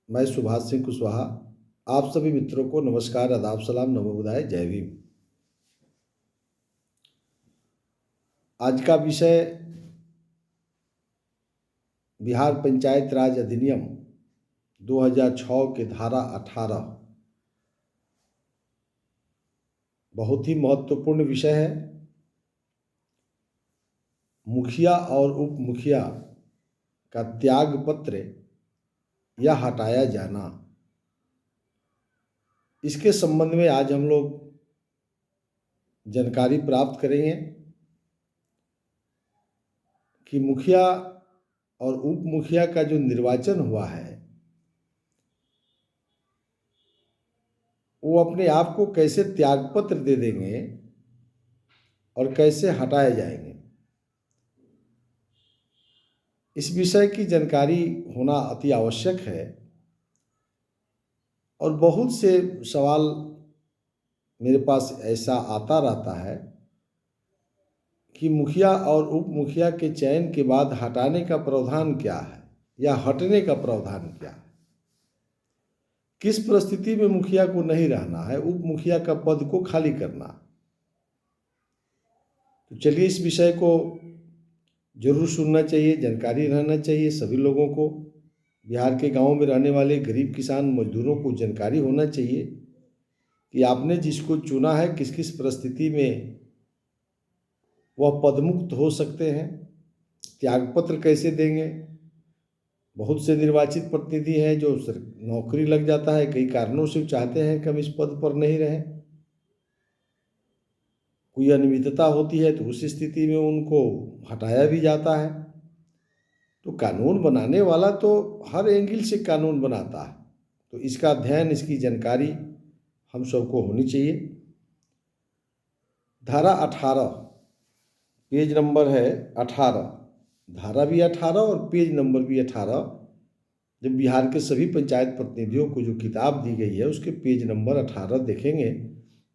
मैं सुभाष सिंह कुशवाहा आप सभी मित्रों को नमस्कार, आदाब, सलाम, नमो बुधाय, जय भीम। आज का विषय बिहार पंचायत राज अधिनियम 2006 के धारा 18 बहुत ही महत्वपूर्ण विषय है। मुखिया और उप मुखिया का त्याग पत्र या हटाया जाना, इसके संबंध में आज हम लोग जानकारी प्राप्त करेंगे कि मुखिया और उप मुखिया का जो निर्वाचन हुआ है वो अपने आप को कैसे त्यागपत्र दे देंगे और कैसे हटाए जाएंगे। इस विषय की जानकारी होना अति आवश्यक है और बहुत से सवाल मेरे पास ऐसा आता रहता है कि मुखिया और उप मुखिया के चयन के बाद हटाने का प्रावधान क्या है या हटने का प्रावधान क्या है, किस परिस्थिति में मुखिया को नहीं रहना है, उप मुखिया का पद को खाली करना। तो चलिए इस विषय को जरूर सुनना चाहिए, जानकारी रहना चाहिए सभी लोगों को। बिहार के गांव में रहने वाले गरीब किसान मजदूरों को जानकारी होना चाहिए कि आपने जिसको चुना है किस किस परिस्थिति में वह पदमुक्त हो सकते हैं, त्यागपत्र कैसे देंगे। बहुत से निर्वाचित प्रतिनिधि हैं जो नौकरी लग जाता है, कई कारणों से चाहते हैं कि हम इस पद पर नहीं रहें, कोई अनियमितता होती है तो उस स्थिति में उनको हटाया भी जाता है। तो कानून बनाने वाला तो हर एंगल से कानून बनाता है, तो इसका अध्ययन, इसकी जानकारी हम सबको होनी चाहिए। धारा 18, पेज नंबर है 18, धारा भी 18 और पेज नंबर भी 18। जब बिहार के सभी पंचायत प्रतिनिधियों को जो किताब दी गई है उसके पेज नंबर 18 देखेंगे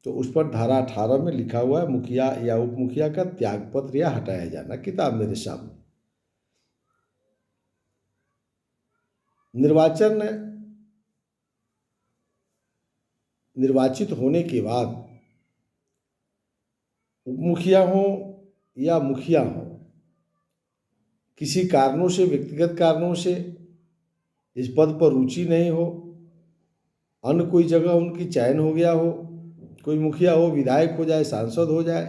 तो उस पर धारा 18 में लिखा हुआ है मुखिया या उप मुखिया का त्यागपत्र या हटाया जाना। किताब मेरे सामने। निर्वाचित होने के बाद उप मुखिया हो या मुखिया हो, किसी कारणों से, व्यक्तिगत कारणों से इस पद पर रुचि नहीं हो, अन्य कोई जगह उनकी चयन हो गया हो, कोई मुखिया हो विधायक हो जाए, सांसद हो जाए,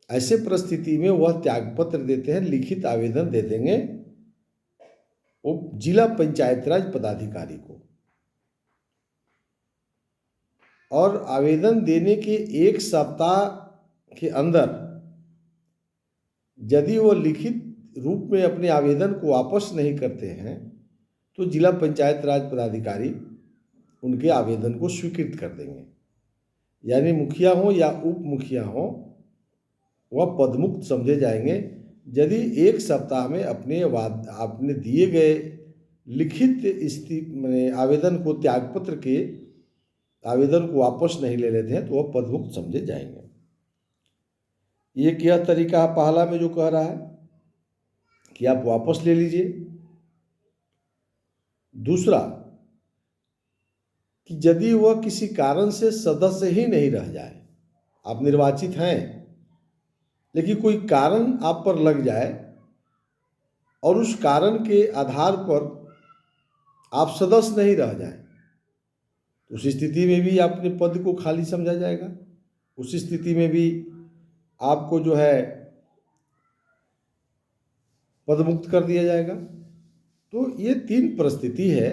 ऐसे परिस्थिति में वह त्यागपत्र देते हैं, लिखित आवेदन दे देंगे उप जिला पंचायत राज पदाधिकारी को। और आवेदन देने के 1 सप्ताह के अंदर यदि वो लिखित रूप में अपने आवेदन को वापस नहीं करते हैं तो जिला पंचायत राज पदाधिकारी उनके आवेदन को स्वीकृत कर देंगे। यानी मुखिया हो या उप मुखिया हो वह पदमुक्त समझे जाएंगे यदि 1 सप्ताह में आपने दिए गए लिखित आवेदन को, त्यागपत्र के आवेदन को वापस नहीं ले लेते हैं तो वह पदमुक्त समझे जाएंगे। एक यह तरीका पहला में जो कह रहा है कि आप वापस ले लीजिए। दूसरा कि यदि वह किसी कारण से सदस्य ही नहीं रह जाए, आप निर्वाचित हैं लेकिन कोई कारण आप पर लग जाए और उस कारण के आधार पर आप सदस्य नहीं रह जाए, उस स्थिति में भी अपने पद को खाली समझा जाएगा। उस स्थिति में भी आपको जो है पदमुक्त कर दिया जाएगा। तो ये 3 परिस्थिति है।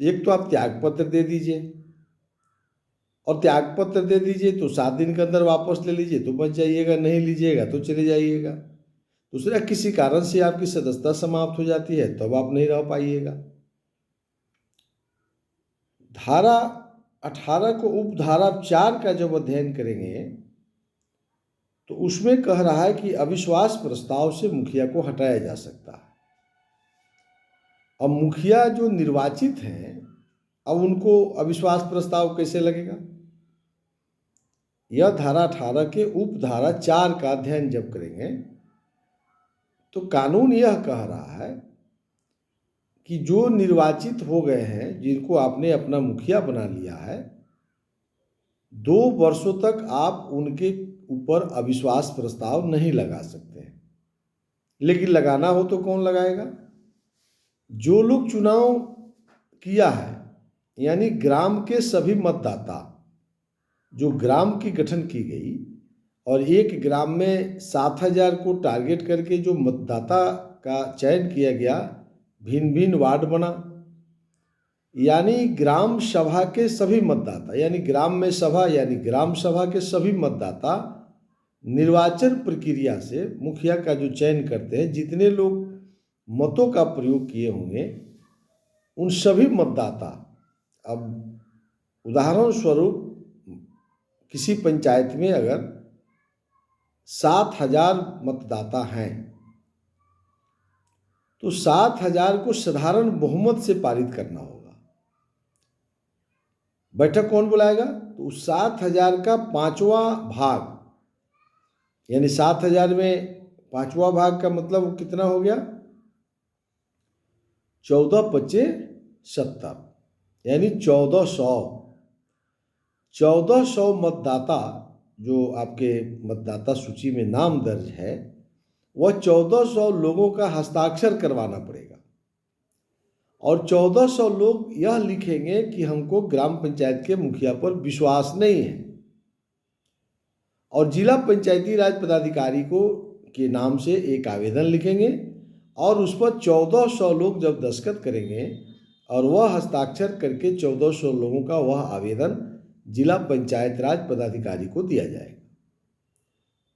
एक तो आप त्यागपत्र दे दीजिए, और त्यागपत्र दे दीजिए तो 7 दिन के अंदर वापस ले लीजिए तो बच जाइएगा, नहीं लीजिएगा तो चले जाइएगा। दूसरा, किसी कारण से आपकी सदस्यता समाप्त हो जाती है तब आप नहीं रह पाइएगा। धारा 18 को उपधारा 4 का जब अध्ययन करेंगे तो उसमें कह रहा है कि अविश्वास प्रस्ताव से मुखिया को हटाया जा सकता है। अब मुखिया जो निर्वाचित हैं, अब उनको अविश्वास प्रस्ताव कैसे लगेगा? यह धारा 18 के उपधारा 4 का अध्ययन जब करेंगे तो कानून यह कह रहा है कि जो निर्वाचित हो गए हैं, जिनको आपने अपना मुखिया बना लिया है, 2 वर्षों तक आप उनके ऊपर अविश्वास प्रस्ताव नहीं लगा सकते हैं। लेकिन लगाना हो तो कौन लगाएगा? जो लोग चुनाव किया है, यानी ग्राम के सभी मतदाता, जो ग्राम की गठन की गई और एक ग्राम में 7,000 को टारगेट करके जो मतदाता का चयन किया गया, भिन्न भिन्न वार्ड बना, यानी ग्राम सभा के सभी मतदाता, यानी ग्राम में सभा यानी ग्राम सभा के सभी मतदाता निर्वाचन प्रक्रिया से मुखिया का जो चयन करते हैं, जितने लोग मतों का प्रयोग किए होंगे, उन सभी मतदाता, अब उदाहरण स्वरूप किसी पंचायत में अगर 7,000 मतदाता हैं तो 7,000 को साधारण बहुमत से पारित करना होगा। बैठक कौन बुलाएगा? तो उस 7,000 का 5वां भाग, यानी 7,000 में 5वां भाग का मतलब कितना हो गया? 14×5 = 70, यानी 1400 मतदाता जो आपके मतदाता सूची में नाम दर्ज है, वह 1400 लोगों का हस्ताक्षर करवाना पड़ेगा और 1400 लोग यह लिखेंगे कि हमको ग्राम पंचायत के मुखिया पर विश्वास नहीं है, और जिला पंचायती राज पदाधिकारी को के नाम से एक आवेदन लिखेंगे और उस पर 1400 लोग जब दस्तखत करेंगे और वह हस्ताक्षर करके 1400 लोगों का वह आवेदन जिला पंचायत राज पदाधिकारी को दिया जाएगा।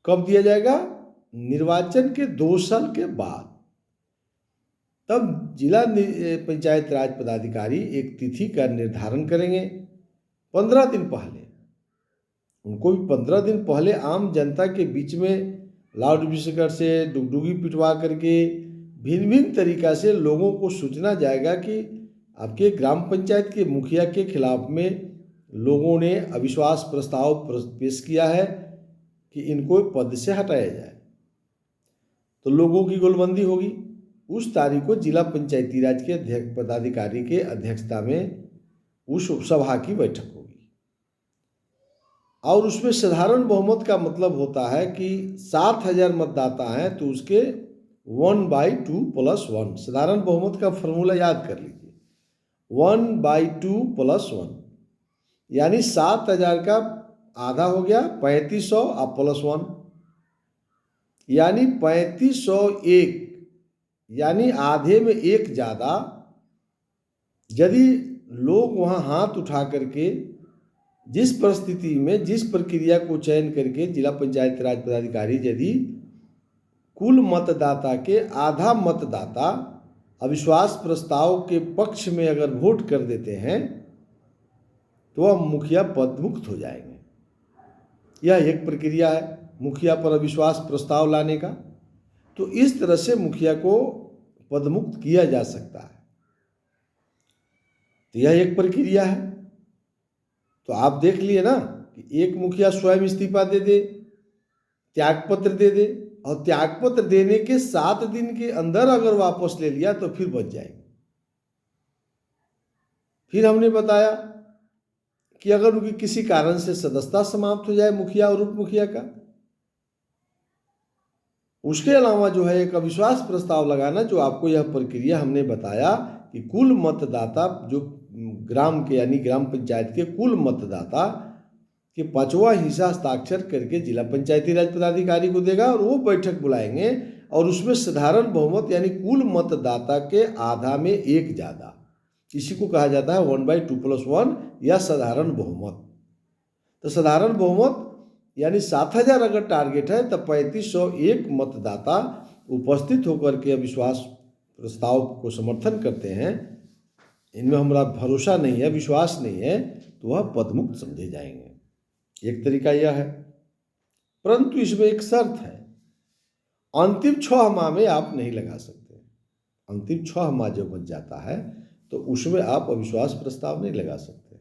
कब दिया जाएगा? निर्वाचन के 2 साल के बाद। तब जिला पंचायत राज पदाधिकारी एक तिथि का निर्धारण करेंगे 15 दिन पहले। उनको भी 15 दिन पहले आम जनता के बीच में लाउड स्पीकर से डुगडुगी पिटवा करके भिन्न भिन्न तरीका से लोगों को सूचना जाएगा कि आपके ग्राम पंचायत के मुखिया के खिलाफ में लोगों ने अविश्वास प्रस्ताव पेश किया है कि इनको पद से हटाया जाए। तो लोगों की गोलबंदी होगी। उस तारीख को जिला पंचायती राज के अध्यक्ष पदाधिकारी के अध्यक्षता में उस सभा की बैठक होगी और उसमें साधारण बहुमत का मतलब होता है कि 7,000 मतदाता हैं तो उसके 1/2+1, साधारण बहुमत का फॉर्मूला याद कर लीजिए, 1/2+1, यानी 7,000 का आधा हो गया 3500 और +1, यानी 3501, यानी आधे में एक ज़्यादा। यदि लोग वहाँ हाथ उठा करके जिस परिस्थिति में जिस प्रक्रिया को चयन करके जिला पंचायत राज पदाधिकारी यदि कुल मतदाता के आधा मतदाता अविश्वास प्रस्ताव के पक्ष में अगर वोट कर देते हैं तो वह मुखिया पद मुक्त हो जाएंगे। यह एक प्रक्रिया है मुखिया पर अविश्वास प्रस्ताव लाने का। तो इस तरह से मुखिया को पदमुक्त किया जा सकता है। तो यह एक प्रक्रिया है। तो आप देख लिए ना कि एक मुखिया स्वयं इस्तीफा दे दे, त्यागपत्र दे दे और त्यागपत्र देने के 7 दिन के अंदर अगर वापस ले लिया तो फिर बच जाएंगे। फिर हमने बताया कि अगर उनकी किसी कारण से सदस्यता समाप्त हो जाए मुखिया और उप मुखिया का, उसके अलावा जो है एक अविश्वास प्रस्ताव लगाना, जो आपको यह प्रक्रिया हमने बताया कि कुल मतदाता जो ग्राम के यानी ग्राम पंचायत के कुल मतदाता के 5वां हिस्सा हस्ताक्षर करके जिला पंचायती राज पदाधिकारी को देगा और वो बैठक बुलाएंगे और उसमें साधारण बहुमत यानी कुल मतदाता के आधा में एक ज़्यादा, इसी को कहा जाता है 1/2+1 या साधारण बहुमत। तो साधारण बहुमत यानी 7,000 अगर टारगेट है तो 3501 मतदाता उपस्थित होकर के अविश्वास प्रस्ताव को समर्थन करते हैं, इनमें हमारा भरोसा नहीं है, विश्वास नहीं है, तो वह पदमुक्त समझे जाएंगे। एक तरीका यह है, परंतु इसमें एक शर्त है, अंतिम 6 माह में आप नहीं लगा सकते। अंतिम 6 माह जब बच जाता है तो उसमें आप अविश्वास प्रस्ताव नहीं लगा सकते।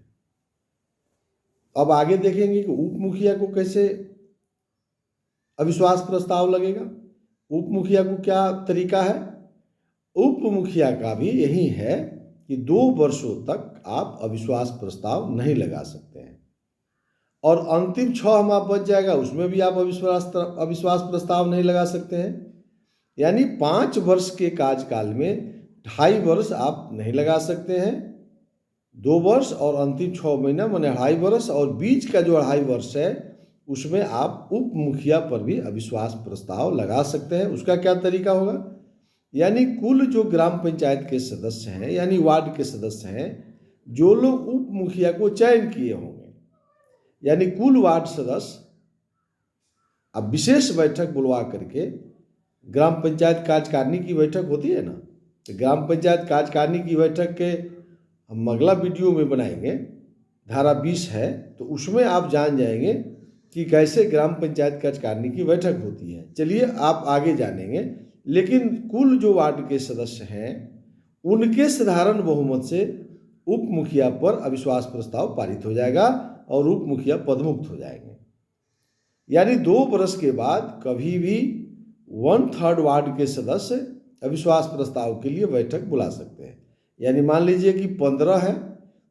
अब आगे देखेंगे कि उप मुखिया को कैसे अविश्वास प्रस्ताव लगेगा। उप मुखिया को क्या तरीका है? उप उप मुखिया का भी यही है कि 2 वर्षों तक आप अविश्वास प्रस्ताव नहीं लगा सकते हैं, और अंतिम 6 माह बच जाएगा, उसमें भी आप अविश्वास प्रस्ताव नहीं लगा सकते हैं। यानी 5 वर्ष के कार्यकाल में 2.5 वर्ष आप नहीं लगा सकते हैं, 2 वर्ष और अंतिम 6 महीना माने 2.5 वर्ष, और बीच का जो 2.5 वर्ष है उसमें आप उप मुखिया पर भी अविश्वास प्रस्ताव लगा सकते हैं। उसका क्या तरीका होगा, यानी कुल जो ग्राम पंचायत के सदस्य हैं यानी वार्ड के सदस्य हैं, जो लोग उप मुखिया को चयन किए होंगे, यानी कुल वार्ड सदस्य अब विशेष बैठक बुलवा करके, ग्राम पंचायत कार्यकारिणी की बैठक होती है ना, तो ग्राम पंचायत कार्यकारिणी की बैठक के हम अगला वीडियो में बनाएंगे, धारा 20 है, तो उसमें आप जान जाएंगे कि कैसे ग्राम पंचायत कार्यकारिणी की बैठक होती है। चलिए आप आगे जानेंगे, लेकिन कुल जो वार्ड के सदस्य हैं उनके साधारण बहुमत से उप मुखिया पर अविश्वास प्रस्ताव पारित हो जाएगा और उप मुखिया पदमुक्त हो जाएंगे। यानी 2 वर्ष के बाद कभी भी 1/3 वार्ड के सदस्य अविश्वास प्रस्ताव के लिए बैठक बुला सकते हैं। यानी मान लीजिए कि 15 है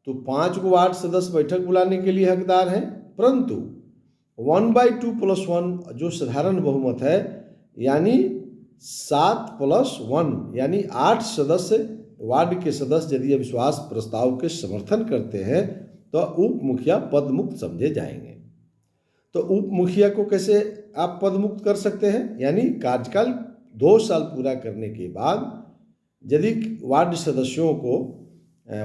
तो 5 को वार्ड सदस्य बैठक बुलाने के लिए हकदार हैं, परंतु 1/2 + 1 जो साधारण बहुमत है, यानी 7 + 1 यानी 8 सदस्य वार्ड के सदस्य यदि अविश्वास प्रस्ताव के समर्थन करते हैं तो उप मुखिया पदमुक्त समझे जाएंगे। तो उप मुखिया को कैसे आप पदमुक्त कर सकते हैं, यानी कार्यकाल 2 साल पूरा करने के बाद यदि वार्ड सदस्यों को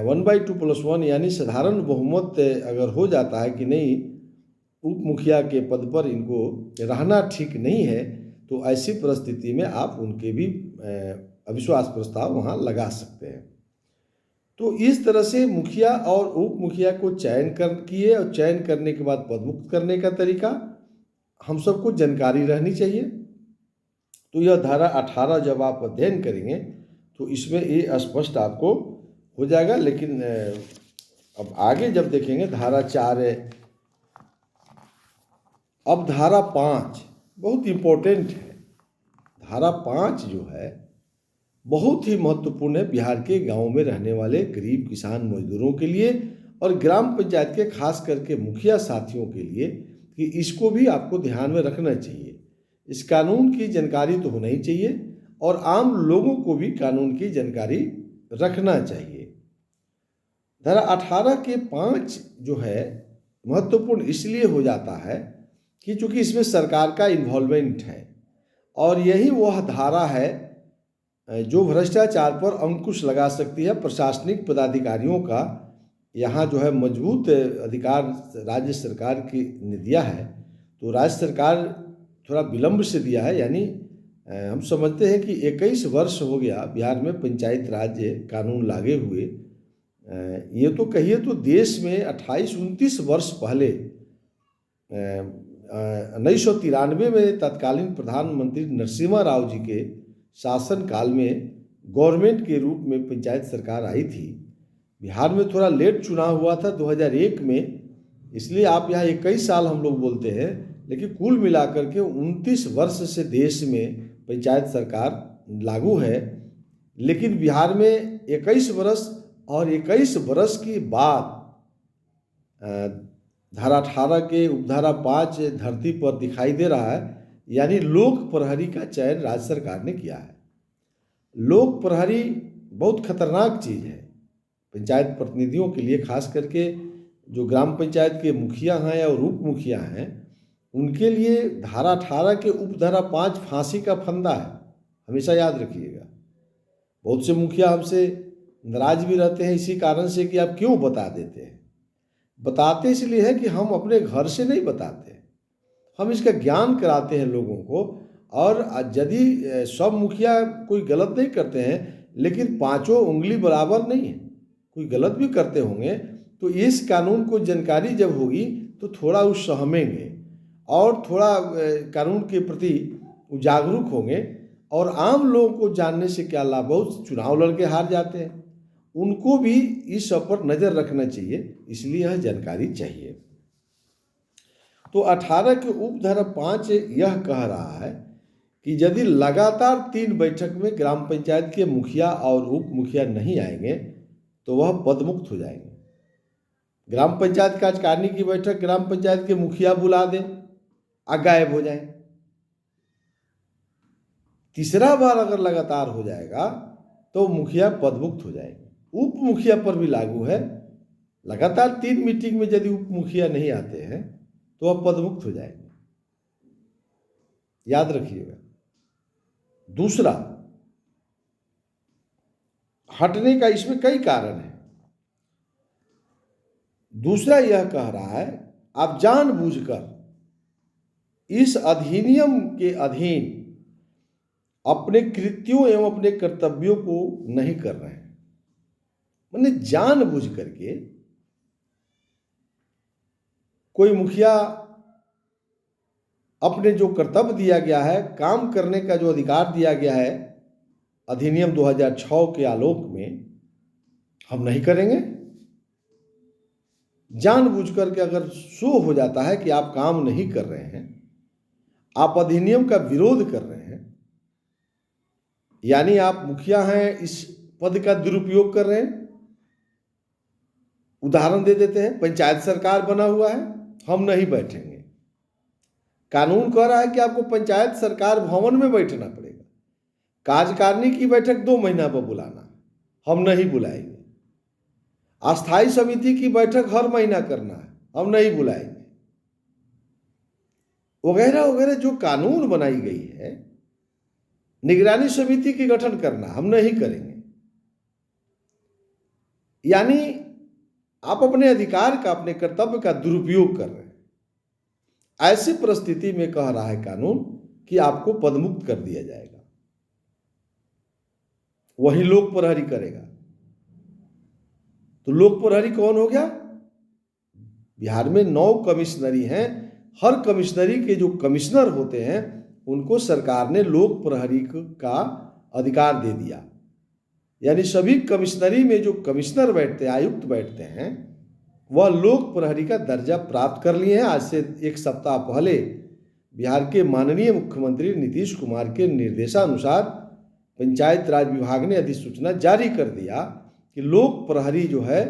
1/2 + 1 यानी साधारण बहुमत अगर हो जाता है कि नहीं उप मुखिया के पद पर इनको रहना ठीक नहीं है, तो ऐसी परिस्थिति में आप उनके भी अविश्वास प्रस्ताव वहाँ लगा सकते हैं। तो इस तरह से मुखिया और उप मुखिया को चयन किए और चयन करने के बाद पदमुक्त करने का तरीका हम सबको जानकारी रहनी चाहिए। तो यह धारा 18 जब आप अध्ययन करेंगे तो इसमें ये स्पष्ट आपको हो जाएगा। लेकिन अब आगे जब देखेंगे धारा 4 है, अब धारा 5 बहुत इम्पोर्टेंट है। धारा 5 जो है बहुत ही महत्वपूर्ण है बिहार के गांवों में रहने वाले गरीब किसान मजदूरों के लिए और ग्राम पंचायत के खास करके मुखिया साथियों के लिए, कि इसको भी आपको ध्यान में रखना चाहिए। इस कानून की जानकारी तो होना ही चाहिए और आम लोगों को भी कानून की जानकारी रखना चाहिए। धारा 18 के 5 जो है महत्वपूर्ण इसलिए हो जाता है कि चूंकि इसमें सरकार का इन्वॉल्वमेंट है और यही वह धारा है जो भ्रष्टाचार पर अंकुश लगा सकती है। प्रशासनिक पदाधिकारियों का यहाँ जो है मजबूत अधिकार राज्य सरकार की ने दिया है, तो राज्य सरकार थोड़ा विलंब से दिया है। यानी हम समझते हैं कि 21 वर्ष हो गया बिहार में पंचायत राज कानून लागू हुए। ये तो कहिए तो देश में 28-29 वर्ष पहले 1993 में तत्कालीन प्रधानमंत्री नरसिम्हा राव जी के शासन काल में गवर्नमेंट के रूप में पंचायत सरकार आई थी। बिहार में थोड़ा लेट चुनाव हुआ था 2001 में, इसलिए आप यहाँ 21 साल हम लोग बोलते हैं, लेकिन कुल मिलाकर के 29 वर्ष से देश में पंचायत सरकार लागू है। लेकिन बिहार में 21 वर्ष और 21 वर्ष के बाद धारा 18 के उपधारा 5 धरती पर दिखाई दे रहा है। यानी लोक प्रहरी का चयन राज्य सरकार ने किया है। लोक प्रहरी बहुत खतरनाक चीज़ है पंचायत प्रतिनिधियों के लिए, खास करके जो ग्राम पंचायत के मुखिया हैं और उप मुखिया हैं उनके लिए धारा 18 के उपधारा 5 फांसी का फंदा है, हमेशा याद रखिएगा। बहुत से मुखिया हमसे नाराज भी रहते हैं इसी कारण से कि आप क्यों बता देते हैं। बताते इसलिए है कि हम अपने घर से नहीं बताते, हम इसका ज्ञान कराते हैं लोगों को। और यदि सब मुखिया कोई गलत नहीं करते हैं, लेकिन 5 उंगली बराबर नहीं है, कोई गलत भी करते होंगे, तो इस कानून को जानकारी जब होगी तो थोड़ा उस सहमेंगे और थोड़ा कानून के प्रति जागरूक होंगे। और आम लोगों को जानने से क्या लाभ, बहुत चुनाव लड़के हार जाते हैं, उनको भी इस सब पर नज़र रखना चाहिए, इसलिए यह जानकारी चाहिए। तो 18 के उपधारा 5 यह कह रहा है कि यदि लगातार 3 बैठक में ग्राम पंचायत के मुखिया और उप मुखिया नहीं आएंगे तो वह पदमुक्त हो जाएंगे। ग्राम पंचायत कार्यकारिणी की बैठक ग्राम पंचायत के मुखिया बुला दें और गायब हो जाएं। तीसरा बार अगर लगातार हो जाएगा तो मुखिया पदमुक्त हो जाएंगे। उप मुखिया पर भी लागू है, लगातार 3 मीटिंग में यदि उप मुखिया नहीं आते हैं तो वह पदमुक्त हो जाएंगे, याद रखिएगा। दूसरा, हटने का इसमें कई कारण है। दूसरा यह कह रहा है आप जानबूझकर इस अधिनियम के अधीन अपने कृत्यों एवं अपने कर्तव्यों को नहीं कर रहे हैं। माने जानबूझ करके कोई मुखिया अपने जो कर्तव्य दिया गया है, काम करने का जो अधिकार दिया गया है अधिनियम 2006 के आलोक में, हम नहीं करेंगे। जानबूझ करके अगर शो हो जाता है कि आप काम नहीं कर रहे हैं, आप अधिनियम का विरोध कर रहे हैं, यानी आप मुखिया हैं, इस पद का दुरुपयोग कर रहे हैं। उदाहरण दे देते हैं, पंचायत सरकार बना हुआ है, हम नहीं बैठेंगे। कानून कह रहा है कि आपको पंचायत सरकार भवन में बैठना पड़ेगा। कार्यकारिणी की बैठक 2 महीना पर बुलाना, हम नहीं बुलाएंगे। अस्थायी समिति की बैठक हर महीना करना है, हम नहीं बुलाएंगे, वगैरह वगैरह जो कानून बनाई गई है। निगरानी समिति की गठन करना, हम नहीं करेंगे। यानी आप अपने अधिकार का, अपने कर्तव्य का दुरुपयोग कर रहे हैं। ऐसी परिस्थिति में कह रहा है कानून कि आपको पदमुक्त कर दिया जाएगा, वही लोक प्रहरी करेगा। तो लोक प्रहरी कौन हो गया? बिहार में 9 कमिश्नरी हैं। हर कमिश्नरी के जो कमिश्नर होते हैं उनको सरकार ने लोक प्रहरी का अधिकार दे दिया। यानी सभी कमिश्नरी में जो कमिश्नर बैठते हैं, आयुक्त बैठते हैं, वह लोक प्रहरी का दर्जा प्राप्त कर लिए हैं। आज से 1 सप्ताह पहले बिहार के माननीय मुख्यमंत्री नीतीश कुमार के निर्देशानुसार पंचायत राज विभाग ने अधिसूचना जारी कर दिया कि लोक प्रहरी जो है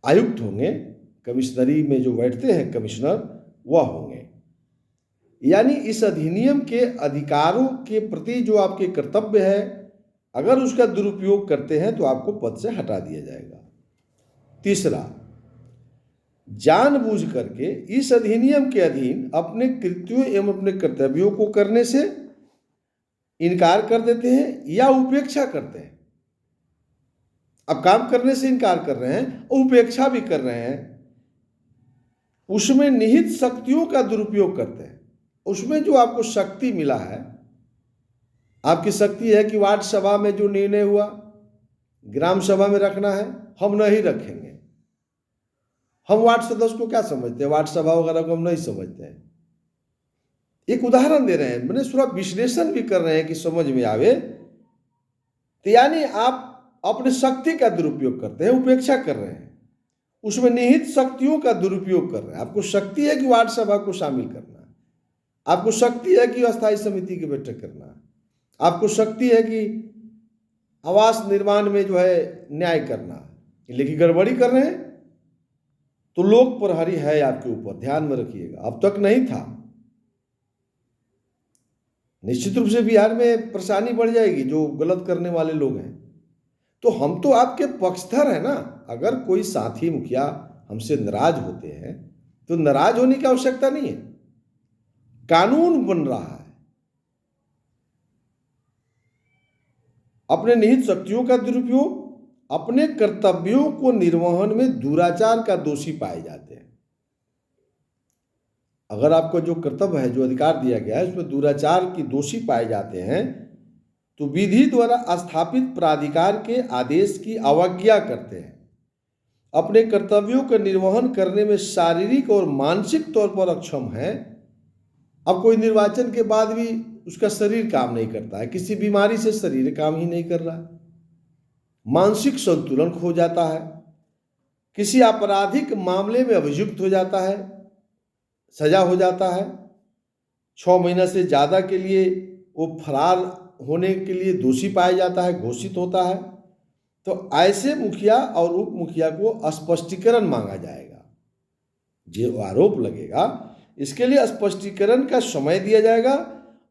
आयुक्त होंगे, कमिश्नरी में जो बैठते हैं कमिश्नर वह होंगे। यानी इस अधिनियम के अधिकारों के प्रति जो आपके कर्तव्य है, अगर उसका दुरुपयोग करते हैं तो आपको पद से हटा दिया जाएगा। तीसरा, जानबूझ करके इस अधिनियम के अधीन अपने कृत्यों एवं अपने कर्तव्यों को करने से इनकार कर देते हैं या उपेक्षा करते हैं। अब काम करने से इनकार कर रहे हैं और उपेक्षा भी कर रहे हैं, उसमें निहित शक्तियों का दुरुपयोग करते हैं। उसमें जो आपको शक्ति मिला है, आपकी शक्ति है कि वार्ड सभा में जो निर्णय हुआ ग्राम सभा में रखना है, हम नहीं रखेंगे। हम वार्ड सदस्य को क्या समझते हैं, वार्ड सभा वगैरह को हम नहीं समझते हैं। एक उदाहरण दे रहे हैं, मैंने थोड़ा विश्लेषण भी कर रहे हैं कि समझ में आवे। तो यानी आप अपने शक्ति का दुरुपयोग करते हैं, उपेक्षा कर रहे हैं, उसमें निहित शक्तियों का दुरुपयोग कर रहे हैं। आपको शक्ति है कि वार्ड सभा को शामिल करना, आपको शक्ति है कि अस्थायी समिति की बैठक करना, आपको शक्ति है कि आवास निर्माण में जो है न्याय करना, लेकिन गड़बड़ी कर रहे हैं तो लोक प्रहरी है आपके ऊपर, ध्यान में रखिएगा। अब तक नहीं था, निश्चित रूप से बिहार में परेशानी बढ़ जाएगी जो गलत करने वाले लोग हैं। तो हम तो आपके पक्षधर हैं ना। अगर कोई साथी मुखिया हमसे नाराज होते हैं तो नाराज होने की आवश्यकता नहीं है, कानून बन रहा है। अपने निहित शक्तियों का दुरुपयोग, अपने कर्तव्यों को निर्वहन में दुराचार का दोषी पाए जाते हैं। अगर आपका जो कर्तव्य है, जो अधिकार दिया गया है, उसमें दुराचार की दोषी पाए जाते हैं तो विधि द्वारा स्थापित प्राधिकार के आदेश की अवज्ञा करते हैं, अपने कर्तव्यों का निर्वहन करने में शारीरिक और मानसिक तौर पर अक्षम है। अब कोई निर्वाचन के बाद भी उसका शरीर काम नहीं करता है, किसी बीमारी से शरीर काम ही नहीं कर रहा, मानसिक संतुलन खो जाता है, किसी आपराधिक मामले में अभियुक्त हो जाता है, सजा हो जाता है, 6 महीना से ज़्यादा के लिए वो फरार होने के लिए दोषी पाया जाता है, घोषित होता है, तो ऐसे मुखिया और उप मुखिया को स्पष्टीकरण मांगा जाएगा। जो आरोप लगेगा इसके लिए स्पष्टीकरण का समय दिया जाएगा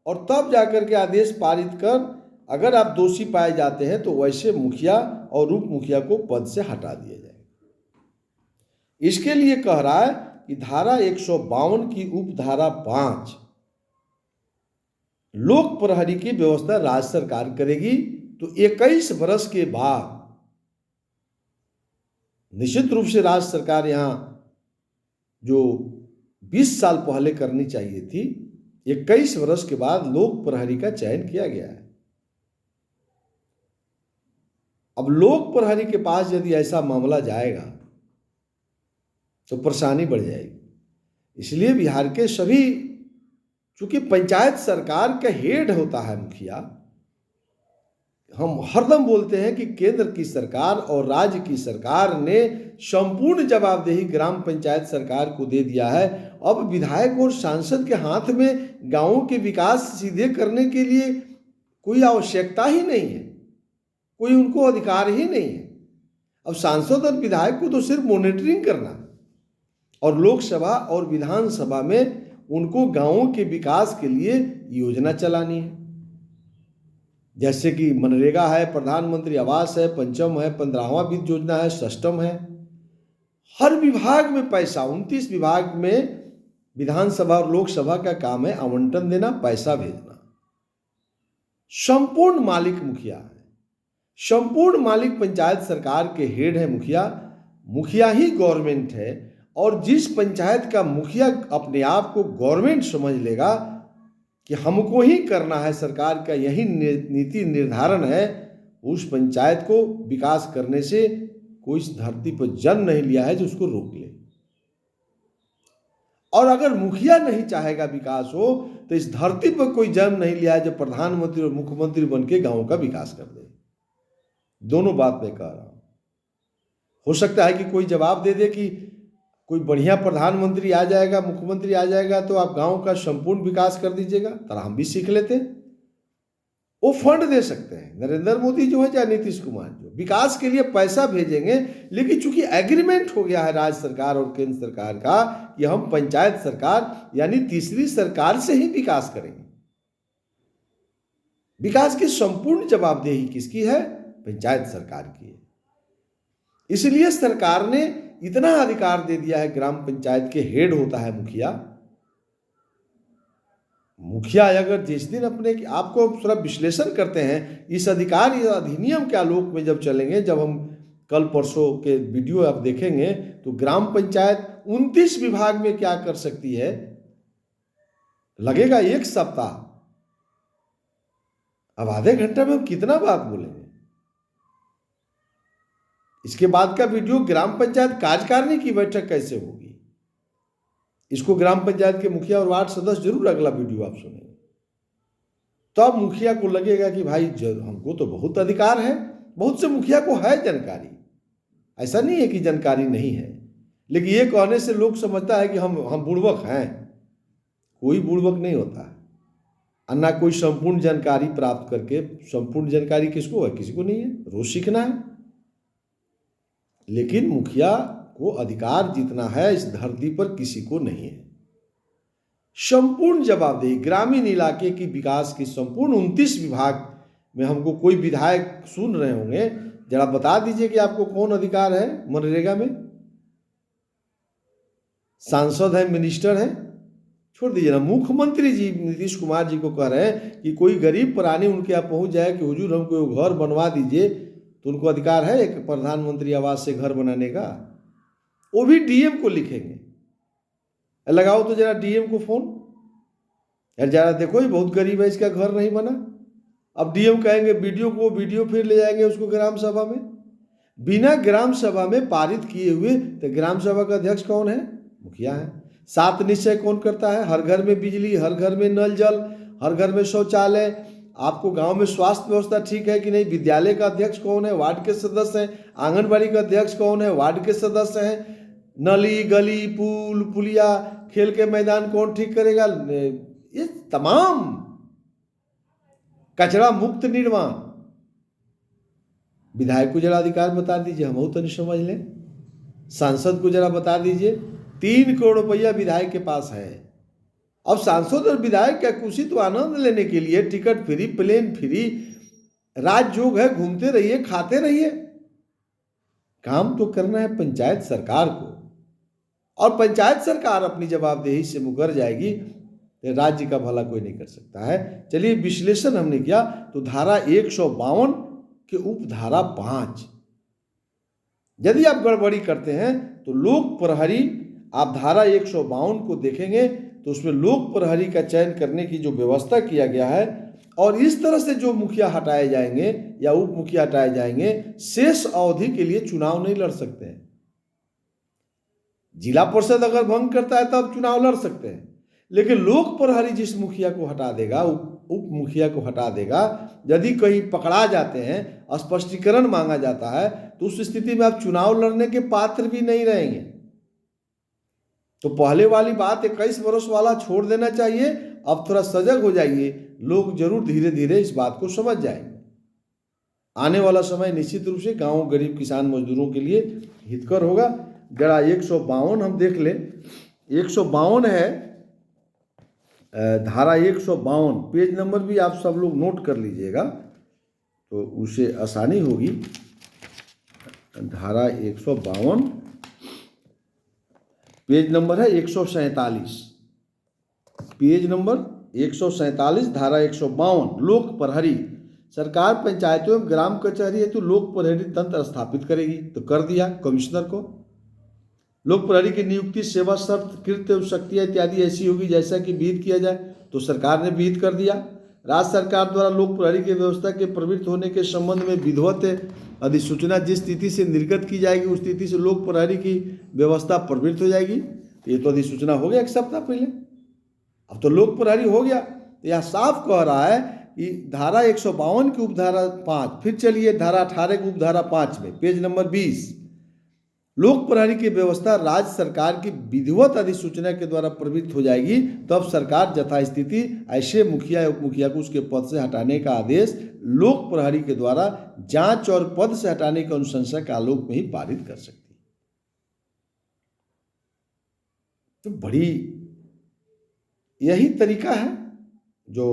और तब जाकर के आदेश पारित कर अगर आप दोषी पाए जाते हैं तो वैसे मुखिया और उप मुखिया को पद से हटा दिया जाएगा। इसके लिए कह रहा है कि धारा 152 की उपधारा 5 लोक प्रहरी की व्यवस्था राज्य सरकार करेगी। तो 21 वर्ष के बाद निश्चित रूप से राज्य सरकार यहां जो 20 साल पहले करनी चाहिए थी, 21 वर्ष के बाद लोक प्रहरी का चयन किया गया है। अब लोक प्रहरी के पास यदि ऐसा मामला जाएगा तो परेशानी बढ़ जाएगी। इसलिए बिहार के सभी, चूंकि पंचायत सरकार का हेड होता है मुखिया, हम हरदम बोलते हैं कि केंद्र की सरकार और राज्य की सरकार ने संपूर्ण जवाबदेही ग्राम पंचायत सरकार को दे दिया है। अब विधायक और सांसद के हाथ में गांवों के विकास सीधे करने के लिए कोई आवश्यकता ही नहीं है, कोई उनको अधिकार ही नहीं है। अब सांसद और विधायक को तो सिर्फ मॉनिटरिंग करना और लोकसभा और विधानसभा में उनको गांवों के विकास के लिए योजना चलानी है। जैसे कि मनरेगा है, प्रधानमंत्री आवास है, पंचम है, 15वां वित्त योजना है, षष्टम है। हर विभाग में पैसा, 29 विभाग में विधानसभा और लोकसभा का काम है आवंटन देना, पैसा भेजना। संपूर्ण मालिक मुखिया है, संपूर्ण मालिक पंचायत सरकार के हेड है मुखिया। मुखिया ही गवर्नमेंट है और जिस पंचायत का मुखिया अपने आप को गवर्नमेंट समझ लेगा कि हमको ही करना है, सरकार का यही नीति निर्धारण है, उस पंचायत को विकास करने से कोई इस धरती पर जन्म नहीं लिया है जो उसको रोक ले। और अगर मुखिया नहीं चाहेगा विकास हो तो इस धरती पर कोई जन्म नहीं लिया है जो प्रधानमंत्री और मुख्यमंत्री बन के गांव का विकास कर दे। दोनों बात मैं कह रहा हूं। हो सकता है कि कोई जवाब दे दे कि कोई बढ़िया प्रधानमंत्री आ जाएगा, मुख्यमंत्री आ जाएगा तो आप गांव का संपूर्ण विकास कर दीजिएगा, तो हम भी सीख लेते हैं। वो फंड दे सकते हैं, नरेंद्र मोदी जो है या नीतीश कुमार जो विकास के लिए पैसा भेजेंगे। लेकिन चूंकि एग्रीमेंट हो गया है राज्य सरकार और केंद्र सरकार का कि हम पंचायत सरकार यानी तीसरी सरकार से ही विकास करेंगे। विकास की संपूर्ण जवाबदेही किसकी है? पंचायत सरकार की है। इसलिए सरकार ने इतना अधिकार दे दिया है, ग्राम पंचायत के हेड होता है मुखिया। मुखिया अगर जिस दिन अपने आपको थोड़ा विश्लेषण करते हैं इस अधिकार या अधिनियम के आलोक में जब चलेंगे, जब हम कल परसों के वीडियो आप देखेंगे तो ग्राम पंचायत 29 विभाग में क्या कर सकती है, लगेगा एक सप्ताह। अब आधे घंटे में हम कितना बात बोलेंगे। इसके बाद का वीडियो ग्राम पंचायत कार्यकारिणी की बैठक कैसे होगी, इसको ग्राम पंचायत के मुखिया और वार्ड सदस्य जरूर अगला वीडियो आप सुनेंगे। तो अब मुखिया को लगेगा कि भाई हमको तो बहुत अधिकार है। बहुत से मुखिया को है जानकारी, ऐसा नहीं है कि जानकारी नहीं है, लेकिन ये कहने से लोग समझता है कि हम बुड़बक हैं। कोई बुड़बक नहीं होता है, और ना कोई संपूर्ण जानकारी प्राप्त करके। संपूर्ण जानकारी किसको है? किसी को नहीं है, रोज सीखना है। लेकिन मुखिया को अधिकार जितना है इस धरती पर किसी को नहीं है। संपूर्ण जवाबदेही ग्रामीण इलाके की विकास की संपूर्ण 29 विभाग में हमको कोई विधायक सुन रहे होंगे, जरा बता दीजिए कि आपको कौन अधिकार है मनरेगा में? सांसद है, मिनिस्टर है, छोड़ दीजिए ना। मुख्यमंत्री जी नीतीश कुमार जी को कह रहे हैं कि कोई गरीब प्राणी उनके यहाँ पहुंच जाए कि हुजूर हमको घर बनवा दीजिए, तो उनको अधिकार है एक प्रधानमंत्री आवास से घर बनाने का। वो भी डीएम को लिखेंगे। लगाओ तो जरा डीएम को फोन, यार जरा देखो ये बहुत गरीब है, इसका घर नहीं बना। अब डीएम कहेंगे वीडियो को, वीडियो फिर ले जाएंगे उसको ग्राम सभा में। बिना ग्राम सभा में पारित किए हुए, तो ग्राम सभा का अध्यक्ष कौन है? मुखिया है। 7 निश्चय कौन करता है? हर घर में बिजली, हर घर में नल जल, हर घर में शौचालय, आपको गांव में स्वास्थ्य व्यवस्था ठीक है कि नहीं, विद्यालय का अध्यक्ष कौन है? वार्ड के सदस्य हैं। आंगनबाड़ी का अध्यक्ष कौन है? वार्ड के सदस्य हैं। नली गली पुल पुलिया खेल के मैदान कौन ठीक करेगा? ये तमाम कचरा मुक्त निर्माण। विधायक को जरा अधिकार बता दीजिए, हम तो नहीं समझ लें। सांसद को जरा बता दीजिए, 3 करोड़ रुपया विधायक के पास है। अब सांसद और विधायक क्या कुछ तो आनंद लेने के लिए टिकट फ्री, प्लेन फ्री, राजयोग है, घूमते रहिए, खाते रहिए। काम तो करना है पंचायत सरकार को, और पंचायत सरकार अपनी जवाबदेही से मुकर जाएगी तो राज्य का भला कोई नहीं कर सकता है। चलिए, विश्लेषण हमने किया तो धारा 152 के उपधारा 5, यदि आप गड़बड़ी करते हैं तो लोक प्रहरी, आप धारा 152 को देखेंगे तो उसमें लोक प्रहरी का चयन करने की जो व्यवस्था किया गया है, और इस तरह से जो मुखिया हटाए जाएंगे या उप मुखिया हटाए जाएंगे, शेष अवधि के लिए चुनाव नहीं लड़ सकते हैं। जिला परिषद अगर भंग करता है तब चुनाव लड़ सकते हैं, लेकिन लोक प्रहरी जिस मुखिया को हटा देगा, उप मुखिया को हटा देगा, यदि कहीं पकड़ा जाते हैं, स्पष्टीकरण मांगा जाता है, तो उस स्थिति में आप चुनाव लड़ने के पात्र भी नहीं रहेंगे। तो पहले वाली बात 21 वर्ष वाला छोड़ देना चाहिए। अब थोड़ा सजग हो जाइए, लोग जरूर धीरे धीरे इस बात को समझ जाएंगे। आने वाला समय निश्चित रूप से गांव, गरीब, किसान, मजदूरों के लिए हितकर होगा। जरा 152 हम देख लें। 152 है, धारा 152, पेज नंबर भी आप सब लोग नोट कर लीजिएगा तो उसे आसानी होगी। धारा 152, पेज नंबर है 147, पेज नंबर 147, धारा 152। लोक प्रहरी, सरकार पंचायतों एवं ग्राम कचहरी हेतु लोक प्रहरी तंत्र स्थापित करेगी, तो कर दिया कमिश्नर को। लोक प्रहरी की नियुक्ति, सेवा शर्त, कृत्य एवं शक्तियाँ इत्यादि ऐसी होगी जैसा कि विहित किया जाए, तो सरकार ने विहित कर दिया। राज्य सरकार द्वारा लोक प्रहरी की व्यवस्था के प्रवृत्त होने के संबंध में विधिवत अधिसूचना जिस तिथि से निर्गत की जाएगी, उस तिथि से लोक प्रहरी की व्यवस्था प्रवृत्त हो जाएगी। ये तो अधिसूचना हो गया 1 सप्ताह पहले, अब तो लोक प्रहरी हो गया। तो यह साफ कह रहा है कि धारा 152 की उपधारा 5, फिर चलिए धारा 18 की उपधारा 5 में, पेज नंबर 20, लोक प्रहरी की व्यवस्था राज्य सरकार की विधिवत अधिसूचना के द्वारा प्रवृत्त हो जाएगी। तब सरकार यथास्थिति ऐसे मुखिया या उप मुखिया को उसके पद से हटाने का आदेश लोक प्रहरी के द्वारा जांच और पद से हटाने की अनुशंसा के आलोक में ही पारित कर सकती है। तो बड़ी यही तरीका है जो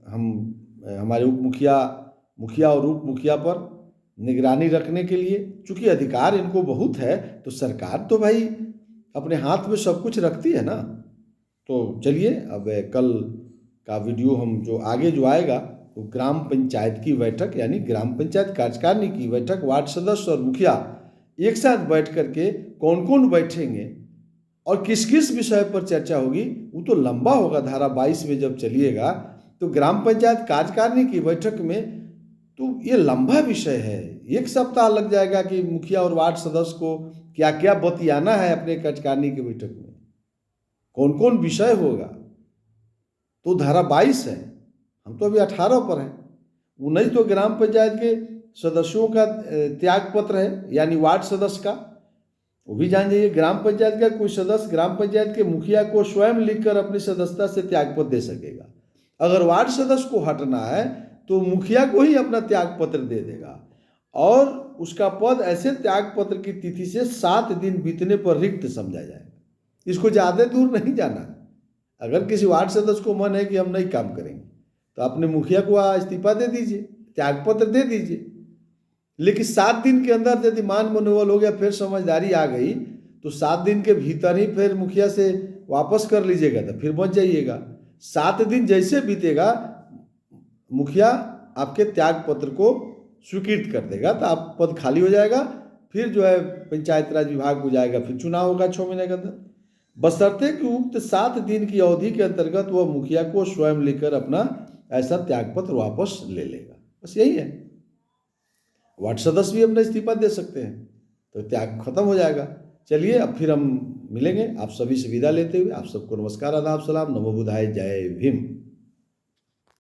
हम हमारे उप मुखिया, मुखिया और उप मुखिया पर निगरानी रखने के लिए, चूंकि अधिकार इनको बहुत है, तो सरकार तो भाई अपने हाथ में सब कुछ रखती है ना। तो चलिए, अब कल का वीडियो हम जो आगे जो आएगा तो ग्राम पंचायत की बैठक, यानी ग्राम पंचायत कार्यकारिणी की बैठक, वार्ड सदस्य और मुखिया एक साथ बैठ करके कौन कौन बैठेंगे और किस किस विषय पर चर्चा होगी, वो तो लंबा होगा। धारा 22 में जब चलिएगा तो ग्राम पंचायत कार्यकारिणी की बैठक में तो ये लंबा विषय है, 1 सप्ताह लग जाएगा कि मुखिया और वार्ड सदस्य को क्या क्या बतियाना है अपने कार्यकारिणी की बैठक में, कौन कौन विषय होगा। तो धारा 22 है, हम तो अभी 18 पर हैं। 19 तो ग्राम पंचायत के सदस्यों का त्याग पत्र है, यानी वार्ड सदस्य का, वो भी जान जाइए। ग्राम पंचायत का कोई सदस्य ग्राम पंचायत के मुखिया को स्वयं लिखकर अपनी सदस्यता से त्याग पत्र दे सकेगा। अगर वार्ड सदस्य को हटना है तो मुखिया को ही अपना त्याग पत्र दे देगा, और उसका पद ऐसे त्याग पत्र की तिथि से 7 दिन बीतने पर रिक्त समझा जाएगा। इसको ज़्यादा दूर नहीं जाना। अगर किसी वार्ड सदस्य को मन है कि हम नहीं काम करेंगे, तो अपने मुखिया को इस्तीफा दे दीजिए, त्याग पत्र दे दीजिए, लेकिन 7 दिन के अंदर यदि मान मनोबल हो गया, फिर समझदारी आ गई, तो 7 दिन के भीतर ही फिर मुखिया से वापस कर लीजिएगा, तो फिर बच जाइएगा। 7 दिन जैसे बीतेगा, मुखिया आपके त्याग पत्र को स्वीकृत कर देगा, तो आप पद खाली हो जाएगा। फिर जो है पंचायत राज विभाग को जाएगा, फिर चुनाव होगा 6 महीने के अंदर, बशर्ते कि उक्त 7 दिन की अवधि के अंतर्गत वह मुखिया को स्वयं लेकर अपना ऐसा त्याग पत्र वापस ले लेगा। बस यही है। वार्ड सदस्य भी अपना इस्तीफा दे सकते हैं, तो त्याग खत्म हो जाएगा। चलिए, अब फिर हम मिलेंगे। आप सभी से विदा लेते हुए आप सबको नमस्कार, आदाब, सलाम, नमो बुद्धाय, जय भीम।